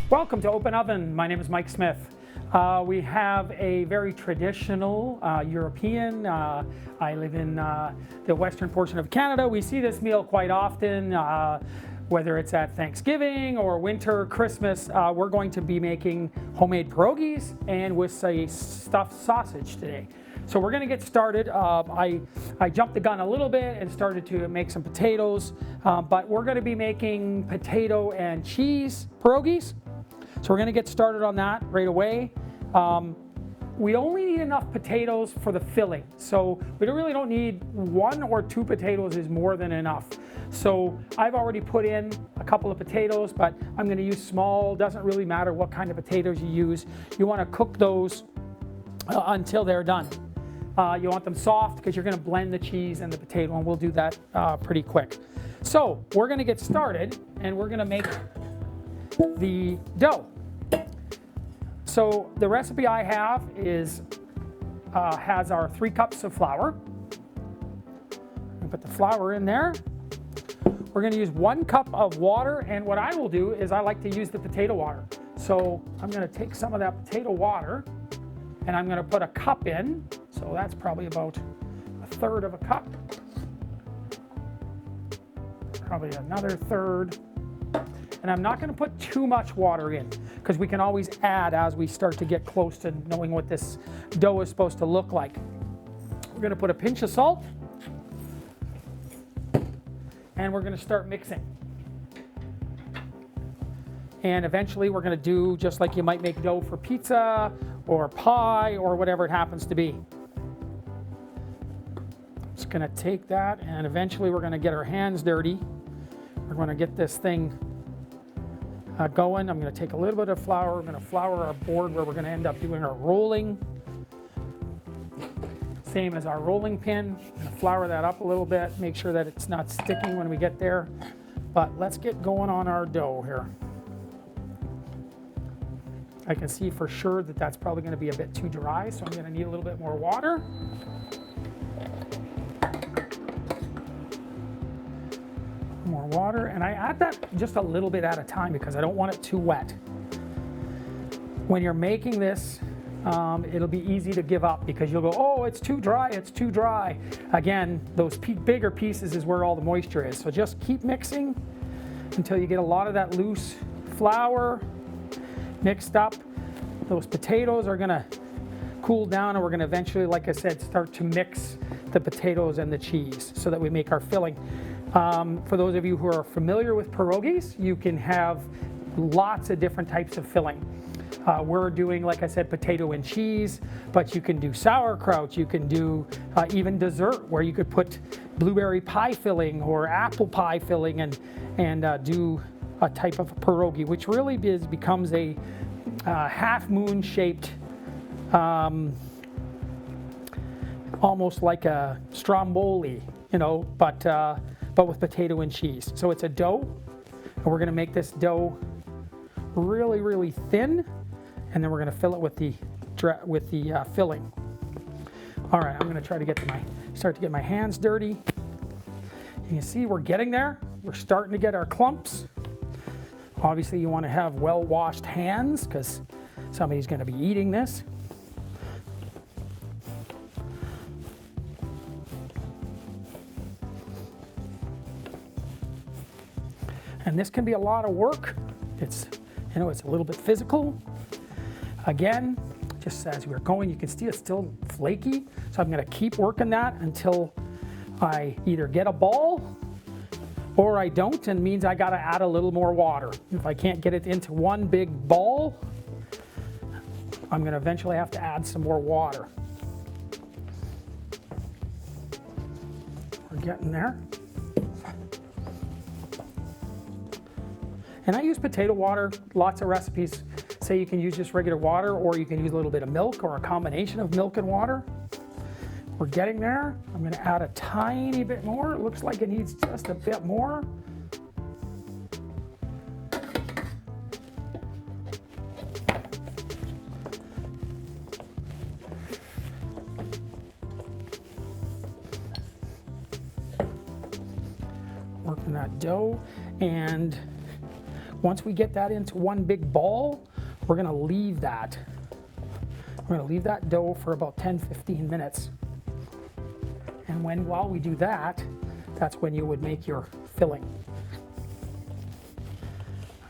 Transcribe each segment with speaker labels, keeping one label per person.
Speaker 1: Welcome to Open Oven. My name is Mike Smith. We have a very traditional European. I live in the western portion of Canada. We see this meal quite often, whether it's at Thanksgiving or winter, Christmas. We're going to be making homemade pierogies and with a stuffed sausage today. So we're going to get started. I jumped the gun a little bit and started to make some potatoes, but we're going to be making potato and cheese pierogies. So we're going to get started on that right away. We only need enough potatoes for the filling, so we really don't need 1 or 2 potatoes is more than enough. So I've already put in a couple of potatoes, but I'm going to use small. Doesn't really matter what kind of potatoes you use. You want to cook those until they're done. You want them soft because you're going to blend the cheese and the potato, and we'll do that pretty quick. So we're going to get started, and we're going to make the dough. So the recipe I have is has our 3 cups of flour. We put the flour in there. We're going to use 1 cup of water, and what I will do is I like to use the potato water. So I'm going to take some of that potato water, and I'm going to put a cup in. So that's probably about 1/3 of a cup. Probably another 1/3. And I'm not going to put too much water in because we can always add as we start to get close to knowing what this dough is supposed to look like. We're going to put a pinch of salt, and we're going to start mixing. And eventually we're going to do just like you might make dough for pizza or pie or whatever it happens to be. Just going to take that, and eventually we're going to get our hands dirty. We're going to get this thing going. I'm going to take a little bit of flour. We're going to flour our board where we're going to end up doing our rolling. Same as our rolling pin. I'm going to flour that up a little bit, make sure that it's not sticking when we get there. But let's get going on our dough here. I can see for sure that that's probably going to be a bit too dry, so I'm going to need a little bit more water. More water, and I add that just a little bit at a time because I don't want it too wet. When you're making this, it'll be easy to give up because you'll go, oh, it's too dry, it's too dry. Again, those bigger pieces is where all the moisture is. So just keep mixing until you get a lot of that loose flour mixed up. Those potatoes are gonna cool down, and we're gonna eventually, like I said, start to mix the potatoes and the cheese so that we make our filling. For those of you who are familiar with pierogies, you can have lots of different types of filling. We're doing, like I said, potato and cheese, but you can do sauerkraut. You can do even dessert where you could put blueberry pie filling or apple pie filling and do a type of pierogi, which really becomes a half moon shaped, almost like a stromboli, you know, but with potato and cheese. So it's a dough, and we're going to make this dough really, really thin, and then we're going to fill it with the filling. All right, I'm going to try to start to get my hands dirty. You can see we're getting there. We're starting to get our clumps. Obviously, you want to have well-washed hands because somebody's going to be eating this. And this can be a lot of work. It's, you know, it's a little bit physical. Again, just as we're going, you can see it's still flaky. So I'm gonna keep working that until I either get a ball or I don't, and means I gotta add a little more water. If I can't get it into one big ball, I'm gonna eventually have to add some more water. We're getting there. And I use potato water. Lots of recipes say you can use just regular water, or you can use a little bit of milk or a combination of milk and water. We're getting there. I'm going to add a tiny bit more. It looks like it needs just a bit more. Working that dough, and once we get that into one big ball, we're going to leave that. We're going to leave that dough for about 10-15 minutes. And while we do that, that's when you would make your filling.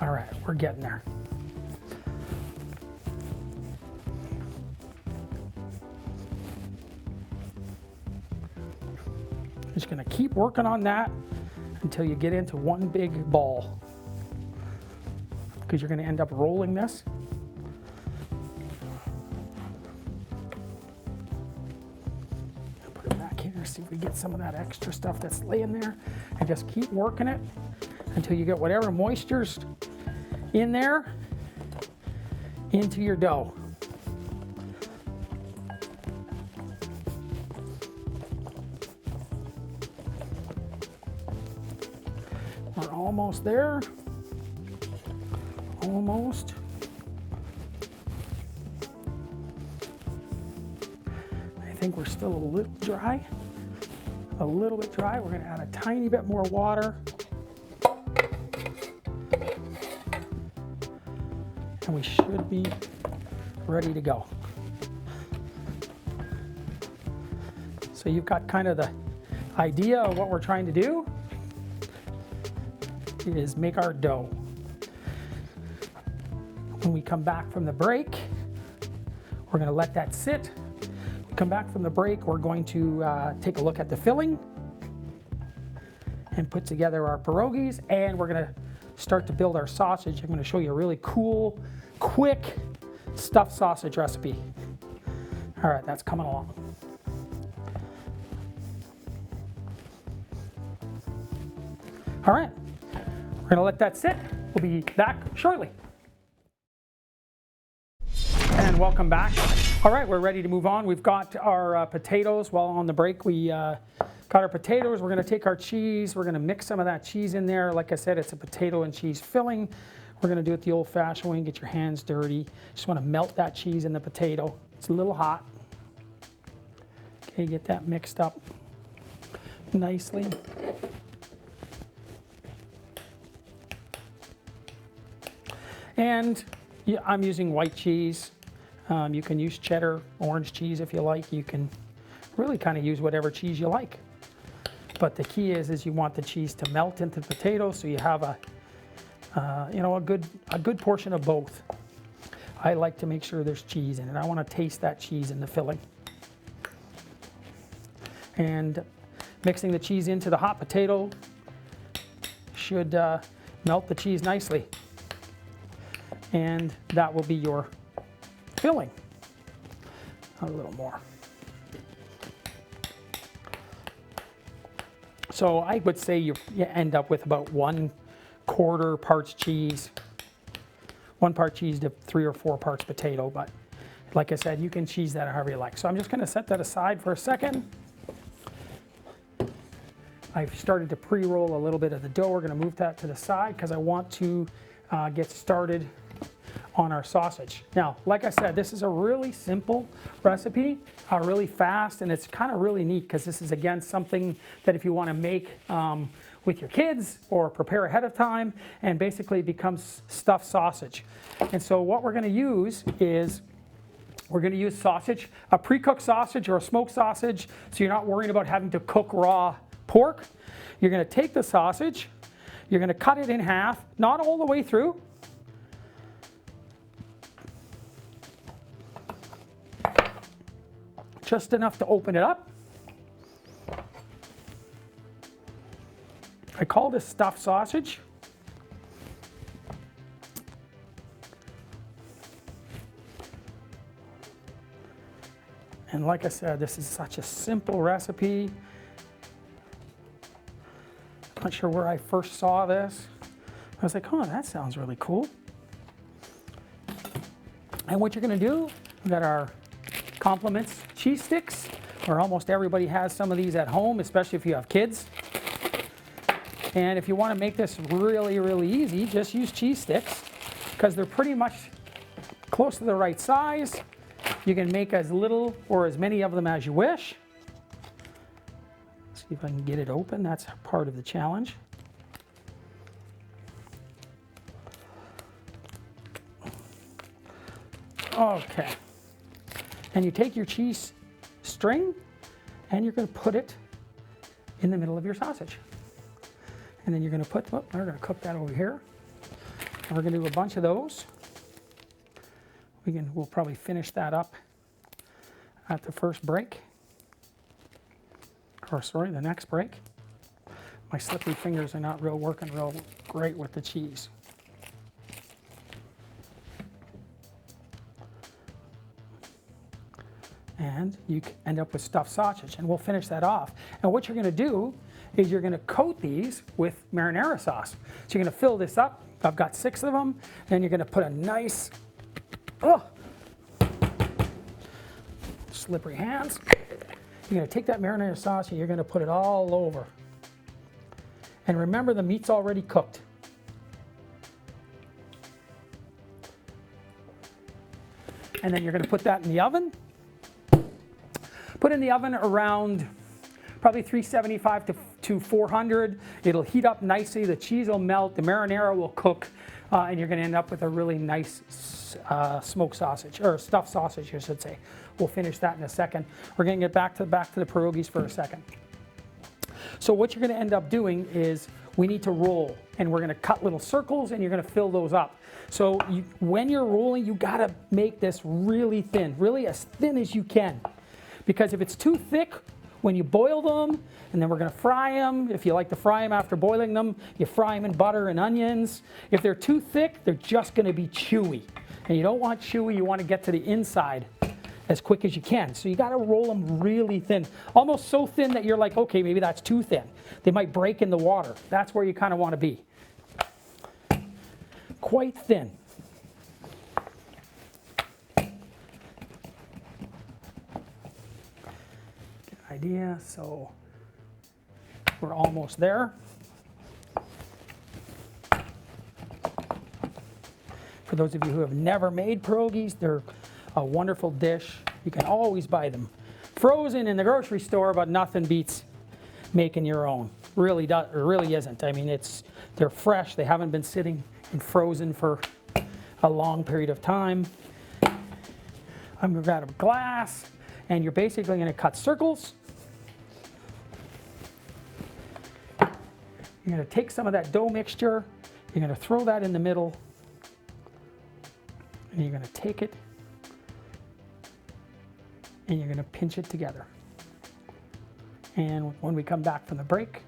Speaker 1: All right, we're getting there. Just going to keep working on that until you get into one big ball, because you're going to end up rolling this. Put it back here, see if we get some of that extra stuff that's laying there, and just keep working it until you get whatever moisture's in there into your dough. We're almost there. Almost. I think we're still a little dry. A little bit dry. We're going to add a tiny bit more water. And we should be ready to go. So you've got kind of the idea of what we're trying to do is make our dough. When we come back from the break, we're going to let that sit. We come back from the break, we're going to take a look at the filling and put together our pierogies, and we're going to start to build our sausage. I'm going to show you a really cool, quick stuffed sausage recipe. All right, that's coming along. All right, we're going to let that sit. We'll be back shortly. And welcome back. All right, we're ready to move on. We've got our potatoes. While on the break, we got our potatoes. We're going to take our cheese. We're going to mix some of that cheese in there. Like I said, it's a potato and cheese filling. We're going to do it the old-fashioned way and get your hands dirty. Just want to melt that cheese in the potato. It's a little hot. Okay, get that mixed up nicely. And yeah, I'm using white cheese. You can use cheddar, orange cheese if you like. You can really kind of use whatever cheese you like. But the key is you want the cheese to melt into the potato, so you have a good portion of both. I like to make sure there's cheese in it. I want to taste that cheese in the filling. And mixing the cheese into the hot potato should melt the cheese nicely. And that will be your filling. A little more. So I would say you end up with about 1/4 parts cheese, 1 part cheese to 3 or 4 parts potato. But like I said, you can cheese that however you like. So I'm just going to set that aside for a second. I've started to pre-roll a little bit of the dough. We're going to move that to the side because I want to get started on our sausage. Now, like I said, this is a really simple recipe, really fast, and it's kind of really neat because this is, again, something that if you want to make with your kids or prepare ahead of time, and basically becomes stuffed sausage. And so what we're going to use is we're going to use sausage, a pre-cooked sausage or a smoked sausage, so you're not worrying about having to cook raw pork. You're going to take the sausage, You're going to cut it in half, not all the way through. Just enough to open it up. I call this stuffed sausage. And like I said, this is such a simple recipe. Not sure where I first saw this. I was like, oh, that sounds really cool. And what you're going to do, we've got our compliments cheese sticks, or almost everybody has some of these at home, especially if you have kids. And if you want to make this really, really easy, just use cheese sticks because they're pretty much close to the right size. You can make as little or as many of them as you wish. See if I can get it open. That's part of the challenge. Okay. And you take your cheese string and you're going to put it in the middle of your sausage. And then you're going to put, oh, we're going to cook that over here. And we're going to do a bunch of those. We'll probably finish that up at the first break. Or sorry, the next break. My slippery fingers are not working real great with the cheese. And you end up with stuffed sausage, and we'll finish that off. And what you're going to do is you're going to coat these with marinara sauce. So you're going to fill this up. I've got 6 of them, and you're going to put a nice, slippery hands. You're going to take that marinara sauce and you're going to put it all over. And remember, the meat's already cooked. And then you're going to put that in the oven. Put in the oven around probably 375 to 400. It'll heat up nicely, the cheese will melt, the marinara will cook, and you're going to end up with a really nice smoked sausage, or stuffed sausage, I should say. We'll finish that in a second. We're going to get back to the pierogies for a second. So what you're going to end up doing is we need to roll, and we're going to cut little circles, and you're going to fill those up. So when you're rolling, you got to make this really thin, really as thin as you can. Because if it's too thick, when you boil them, and then we're going to fry them, if you like to fry them after boiling them, you fry them in butter and onions. If they're too thick, they're just going to be chewy. And you don't want chewy, you want to get to the inside as quick as you can. So you got to roll them really thin, almost so thin that you're like, okay, maybe that's too thin. They might break in the water. That's where you kind of want to be. Quite thin. Idea, so we're almost there. For those of you who have never made pierogies, they're a wonderful dish. You can always buy them frozen in the grocery store, but nothing beats making your own. Really isn't. I mean, they're fresh. They haven't been sitting and frozen for a long period of time. I'm going to grab a glass, and you're basically going to cut circles. You're going to take some of that dough mixture, you're going to throw that in the middle, and you're going to take it, and you're going to pinch it together. And when we come back from the break,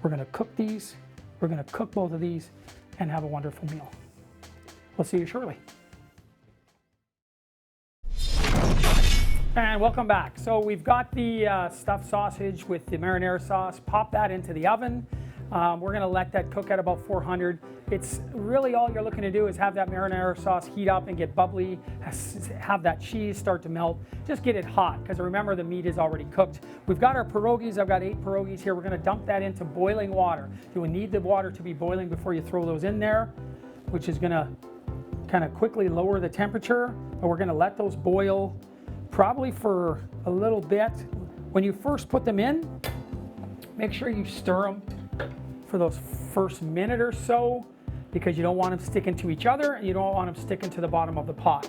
Speaker 1: we're going to cook these, we're going to cook both of these, and have a wonderful meal. We'll see you shortly. And welcome back. So we've got the stuffed sausage with the marinara sauce. Pop that into the oven. We're going to let that cook at about 400. It's really all you're looking to do is have that marinara sauce heat up and get bubbly, have that cheese start to melt. Just get it hot, because remember, the meat is already cooked. We've got our pierogies. I've got 8 pierogies here. We're going to dump that into boiling water. You will need the water to be boiling before you throw those in there, which is going to kind of quickly lower the temperature. But we're going to let those boil probably for a little bit. When you first put them in, make sure you stir them for those first minute or so, because you don't want them sticking to each other and you don't want them sticking to the bottom of the pot.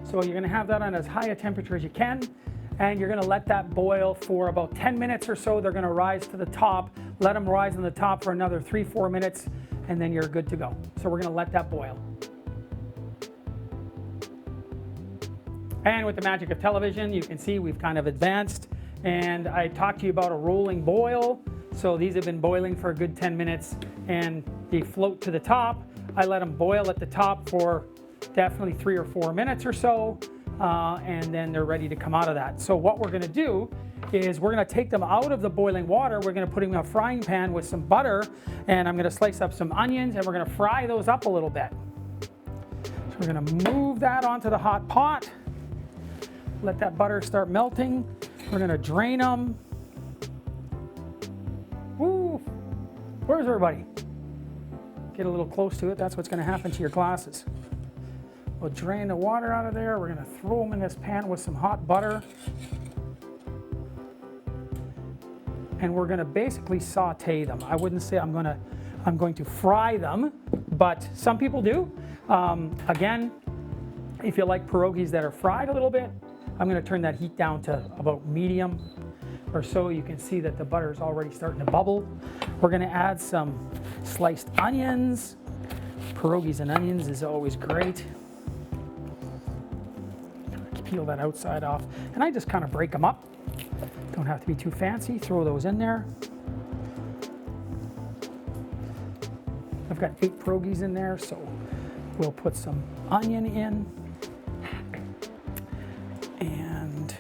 Speaker 1: So you're going to have that on as high a temperature as you can, and you're going to let that boil for about 10 minutes or so. They're going to rise to the top let them rise on the top for another 3-4 minutes, and then you're good to go. So we're gonna let that boil. And with the magic of television, you can see we've kind of advanced. And I talked to you about a rolling boil. So these have been boiling for a good 10 minutes and they float to the top. I let them boil at the top for definitely 3 or 4 minutes or so. And then they're ready to come out of that. So what we're gonna do is we're gonna take them out of the boiling water. We're gonna put them in a frying pan with some butter, and I'm gonna slice up some onions, and we're gonna fry those up a little bit. So we're gonna move that onto the hot pot. Let that butter start melting. We're gonna drain them. Woo! Where's everybody? Get a little close to it. That's what's gonna happen to your glasses. We'll drain the water out of there. We're gonna throw them in this pan with some hot butter. And we're gonna basically saute them. I wouldn't say I'm going to fry them, but some people do. Again, if you like pierogies that are fried a little bit, I'm going to turn that heat down to about medium or so. You can see that the butter is already starting to bubble. We're going to add some sliced onions. Pierogies and onions is always great. Peel that outside off. And I just kind of break them up. Don't have to be too fancy. Throw those in there. I've got 8 pierogies in there, so we'll put some onion in. And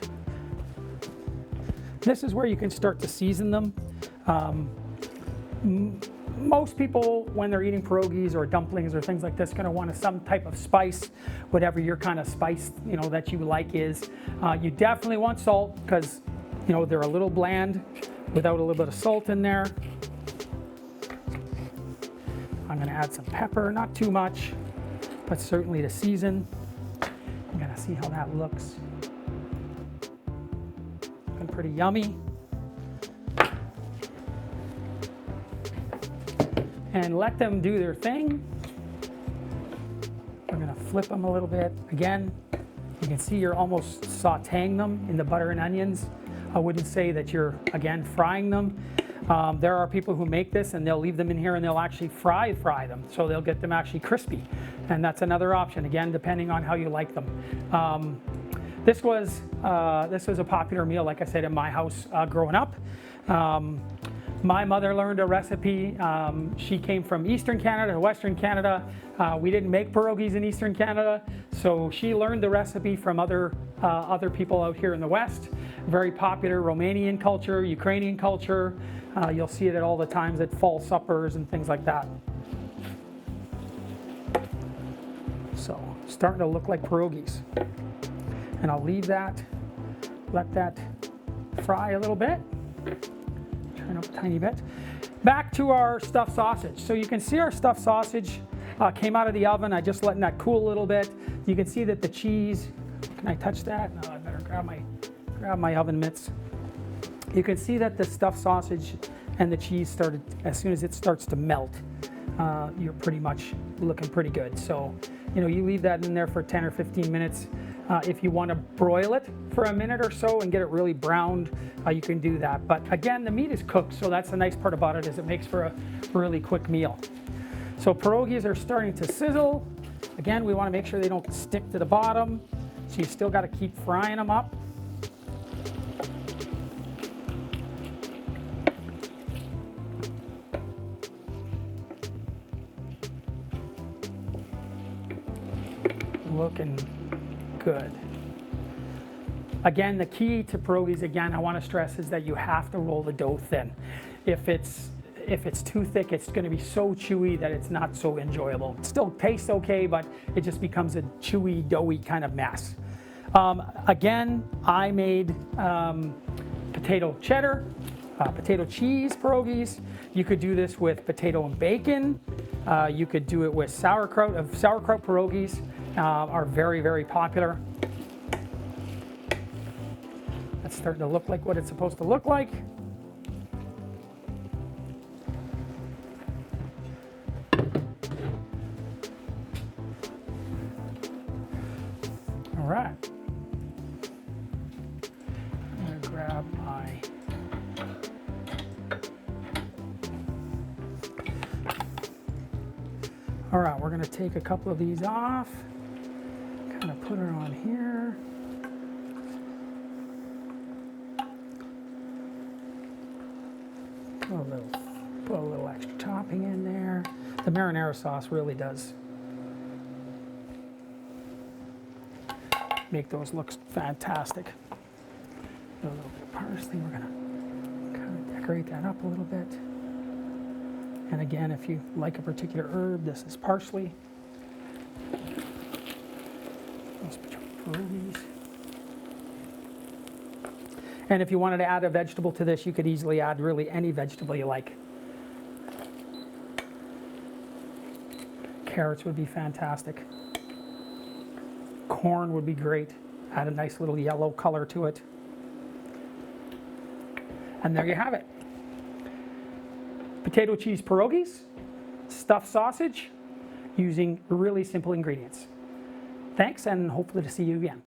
Speaker 1: this is where you can start to season them. Most people, when they're eating pierogies or dumplings or things like this, going to want some type of spice, whatever your kind of spice, that you like is. You definitely want salt because, they're a little bland without a little bit of salt in there. I'm going to add some pepper, not too much, but certainly to season. I'm going to see how that looks. Looking pretty yummy. And let them do their thing. We're going to flip them a little bit. Again, you can see you're almost sauteing them in the butter and onions. I wouldn't say that you're, again, frying them. There are people who make this and they'll leave them in here and they'll actually fry them. So they'll get them actually crispy. And that's another option, again, depending on how you like them. This was a popular meal, like I said, in my house growing up. My mother learned a recipe. She came from Eastern Canada to Western Canada. We didn't make pierogies in Eastern Canada, so she learned the recipe from other people out here in the West. Very popular Romanian culture, Ukrainian culture. You'll see it at all the times at fall suppers and things like that. So, starting to look like pierogies. And I'll leave that, let that fry a little bit. Turn up a tiny bit. Back to our stuffed sausage. So you can see our stuffed sausage came out of the oven. I just letting that cool a little bit. You can see that the cheese, can I touch that? No, I better grab my oven mitts. You can see that the stuffed sausage and the cheese started, as soon as it starts to melt, you're pretty much looking pretty good. So, you leave that in there for 10 or 15 minutes. If you want to broil it for a minute or so and get it really browned, you can do that. But again, the meat is cooked, so that's the nice part about it, is it makes for a really quick meal. So pierogies are starting to sizzle. Again, we want to make sure they don't stick to the bottom, so you still got to keep frying them up. Looking good. Again, the key to pierogies, again, I want to stress, is that you have to roll the dough thin. If it's too thick, it's going to be so chewy that it's not so enjoyable. It still tastes okay, but it just becomes a chewy, doughy kind of mess. Again, I made potato cheddar, potato cheese pierogies. You could do this with potato and bacon. You could do it with sauerkraut. Sauerkraut pierogies are very, very popular. That's starting to look like what it's supposed to look like. All right. I'm going to grab my All right, we're gonna take a couple of these off, kind of put her on here. Put a little extra topping in there. The marinara sauce really does make those look fantastic. A little bit of parsley, we're gonna kind of decorate that up a little bit. And again, if you like a particular herb, this is parsley. Those pierogies. And if you wanted to add a vegetable to this, you could easily add really any vegetable you like. Carrots would be fantastic. Corn would be great. Add a nice little yellow color to it. And there you have it. Potato cheese pierogies, stuffed sausage, using really simple ingredients. Thanks, and hopefully to see you again.